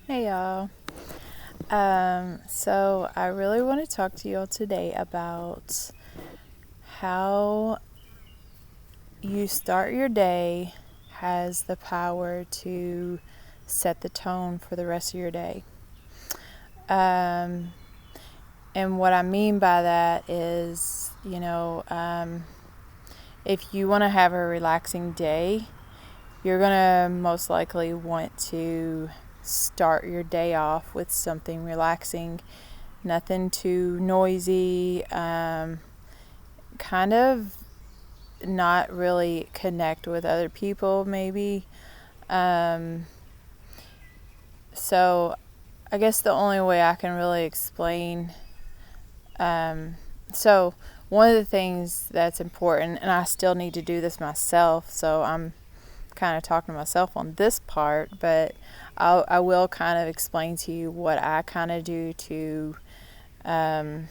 Hey y'all. So I really want to talk to y'all today about how you start your day has the power to set the tone for the rest of your day. Um, and what I mean by that is, if you want to have a relaxing day, you're going to most likely want to start your day off with something relaxing, nothing too noisy, kind of not really connect with other people, maybe. Um, so I guess the only way I can really explain. Um, so one of the things that's important, and I still need to do this myself, so I'm kind of talking to myself on this part, but I will kind of explain to you what I kind of do um,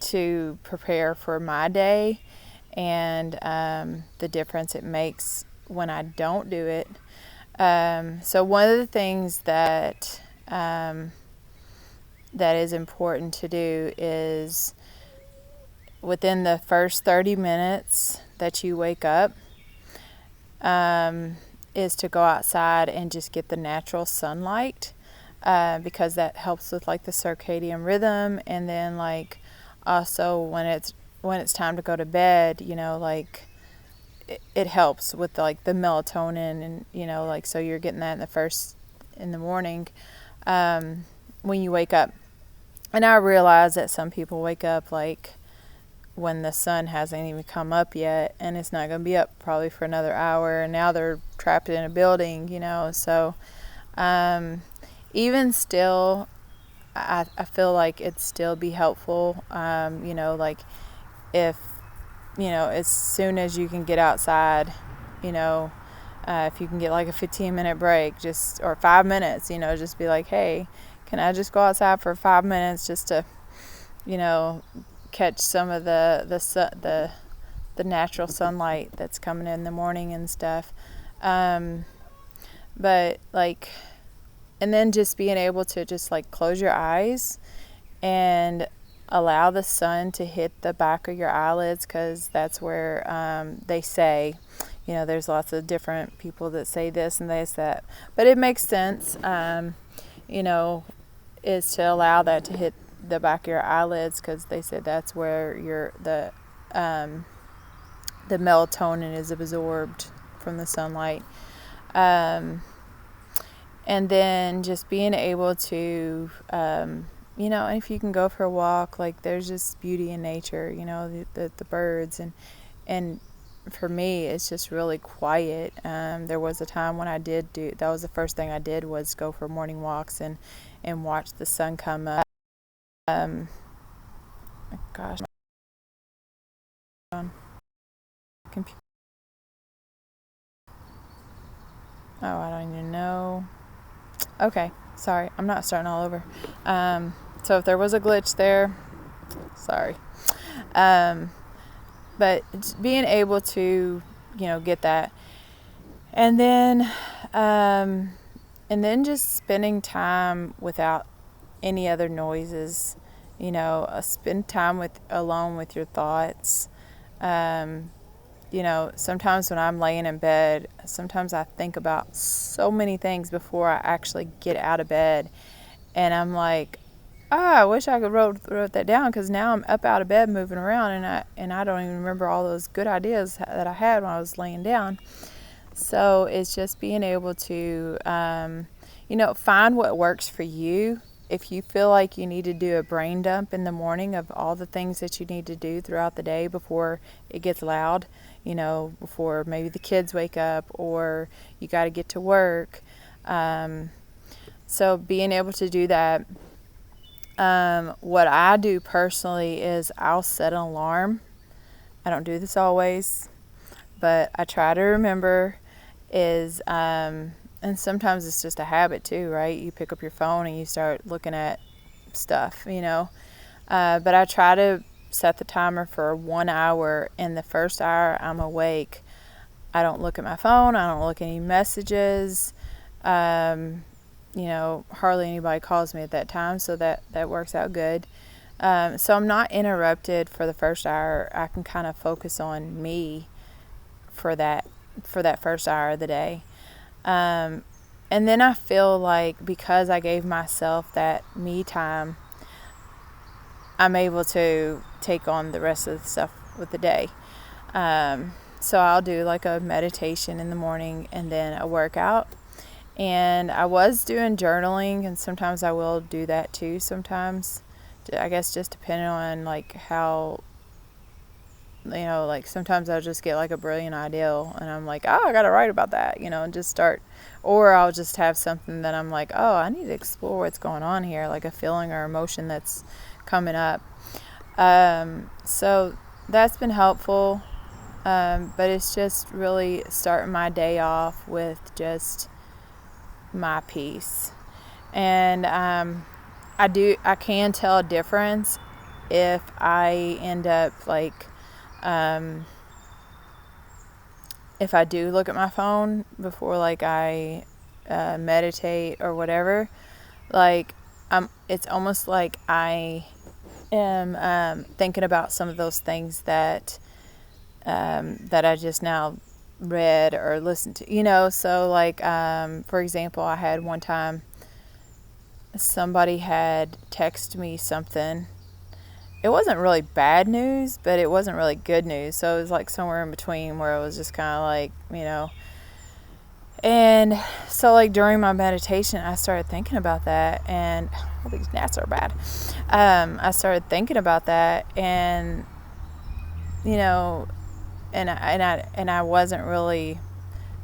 to prepare for my day and the difference it makes when I don't do it. So one of the things that is important to do is within the first 30 minutes that you wake up, is to go outside and just get the natural sunlight, because that helps with like the circadian rhythm, and then like also when it's time to go to bed, like it helps with like the melatonin, and like so you're getting that in the morning, when you wake up. And I realize that some people wake up like when the sun hasn't even come up yet, and it's not going to be up probably for another hour, and now they're trapped in a building, so um, even still, I feel like it'd still be helpful, like if as soon as you can get outside, you know, if you can get like a 15-minute break, just or 5 minutes, just be like, hey, can I just go outside for 5 minutes just to, you know, catch some of the natural sunlight that's coming in the morning and stuff. Um, but like, and then just being able to just like close your eyes and allow the sun to hit the back of your eyelids, because that's where they say, there's lots of different people that say this and this that, but it makes sense. You know, is to allow that to hit the back of your eyelids, because they said that's where the melatonin is absorbed from the sunlight. Um, and then just being able to, if you can go for a walk, like there's just beauty in nature, the birds, and for me, it's just really quiet. There was a time when that was the first thing I did, was go for morning walks and watch the sun come up. Um, gosh, computer. Oh, I don't even know. Okay, sorry, I'm not starting all over. So if there was a glitch there, sorry. Um, but being able to, get that, and then, um, just spending time without any other noises. Spend time alone with your thoughts. Um, sometimes when I'm laying in bed, sometimes I think about so many things before I actually get out of bed. And I'm like, I wish I could wrote that down, because now I'm up out of bed moving around, and I don't even remember all those good ideas that I had when I was laying down. So it's just being able to, find what works for you. If you feel like you need to do a brain dump in the morning of all the things that you need to do throughout the day before it gets loud, before maybe the kids wake up or you got to get to work. So being able to do that. What I do personally is I'll set an alarm. I don't do this always, but I try to remember and sometimes it's just a habit too, right? You pick up your phone and you start looking at stuff, but I try to set the timer for 1 hour. In the first hour I'm awake, I don't look at my phone. I don't look at any messages. hardly anybody calls me at that time, so that works out good. So I'm not interrupted for the first hour. I can kind of focus on me for that first hour of the day. And then I feel like because I gave myself that me time, I'm able to take on the rest of the stuff with the day. So I'll do like a meditation in the morning and then a workout. And I was doing journaling, and sometimes I will do that too sometimes. I guess just depending on like how, like sometimes I'll just get like a brilliant idea and I'm like, oh, I gotta write about that, and just start. Or I'll just have something that I'm like, oh, I need to explore what's going on here, like a feeling or emotion that's coming up. So that's been helpful. But it's just really starting my day off with just my peace. And I can tell a difference if I end up like if I do look at my phone before like I meditate or whatever. Like it's almost like I am thinking about some of those things that I just now read or listened to, so like for example, I had one time somebody had texted me something. It wasn't really bad news, but it wasn't really good news, so it was like somewhere in between where it was just kind of like, and so like during my meditation I started thinking about that, and all these gnats are bad. I started thinking about that, and and I wasn't really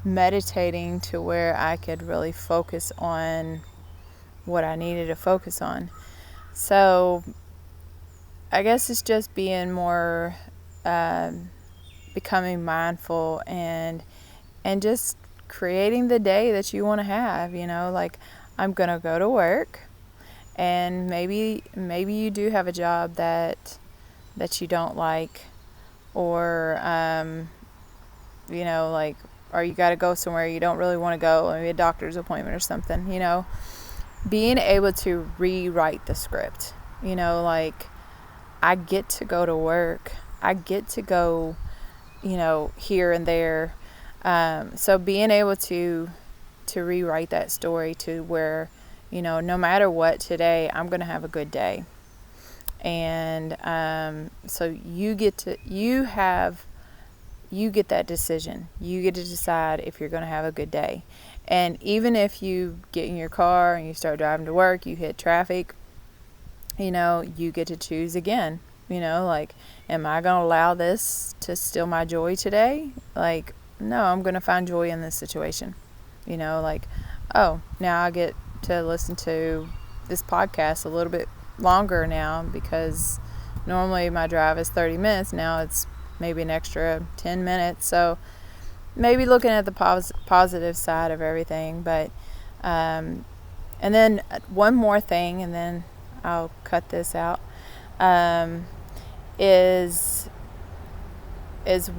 meditating to where I could really focus on what I needed to focus on. So I guess it's just being more, becoming mindful and just creating the day that you want to have. Like I'm gonna go to work, and maybe you do have a job that you don't like, or like, or you got to go somewhere you don't really want to go, maybe a doctor's appointment or something. Being able to rewrite the script. Like I get to go to work, I get to go here and there, so being able to rewrite that story to where no matter what today, I'm gonna have a good day. And so you get that decision. You get to decide if you're going to have a good day. And even if you get in your car and you start driving to work, you hit traffic, you get to choose again. Like, am I going to allow this to steal my joy today? Like, no, I'm going to find joy in this situation. Like, oh, now I get to listen to this podcast a little bit longer now, because normally my drive is 30 minutes. Now it's maybe an extra 10 minutes. So maybe looking at the positive side of everything. But and then one more thing, and then I'll cut this out, is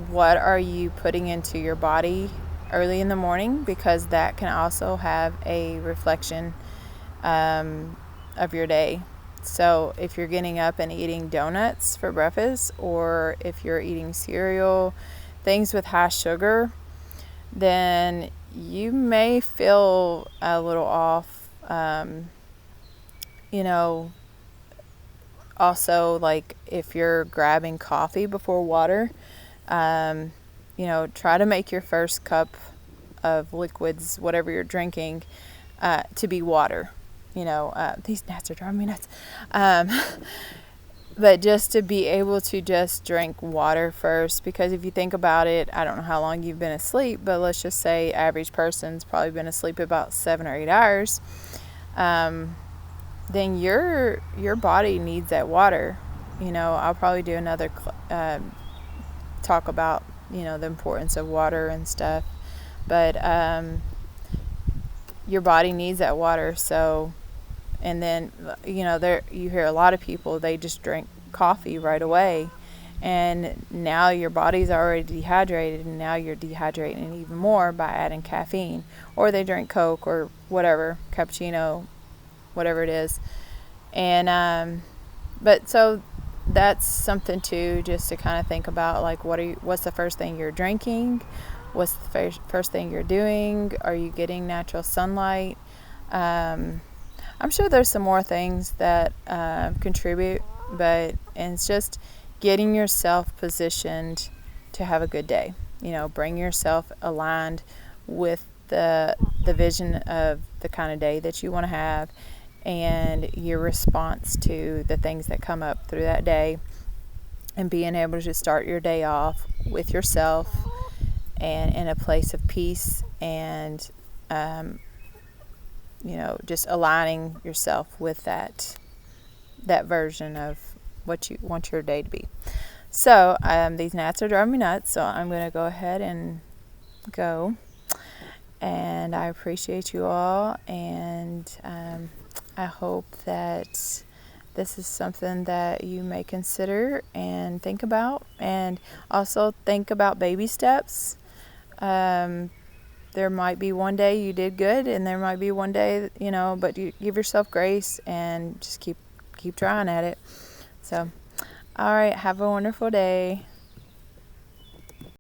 what are you putting into your body early in the morning, because that can also have a reflection of your day. So if you're getting up and eating donuts for breakfast, or if you're eating cereal, things with high sugar, then you may feel a little off. Also, like if you're grabbing coffee before water, try to make your first cup of liquids, whatever you're drinking, to be water. These gnats are driving me nuts. But just to be able to just drink water first, because if you think about it, I don't know how long you've been asleep, but let's just say average person's probably been asleep about 7 or 8 hours. Then your body needs that water. I'll probably do another talk about the importance of water and stuff, but your body needs that water. So, and then there you hear a lot of people, they just drink coffee right away, and now your body's already dehydrated, and now you're dehydrating even more by adding caffeine. Or they drink Coke or whatever, cappuccino, whatever it is. And but so that's something too, just to kind of think about, like, what's the first thing you're drinking, what's the first thing you're doing, are you getting natural sunlight? I'm sure there's some more things that contribute, and it's just getting yourself positioned to have a good day. Bring yourself aligned with the vision of the kind of day that you want to have, and your response to the things that come up through that day, and being able to start your day off with yourself and in a place of peace, and just aligning yourself with that version of what you want your day to be. So these gnats are driving me nuts, so I'm going to go ahead and go. And I appreciate you all, and I hope that this is something that you may consider and think about, and also think about baby steps. There might be one day you did good, and there might be one day, but you give yourself grace and just keep trying at it. So, all right, have a wonderful day.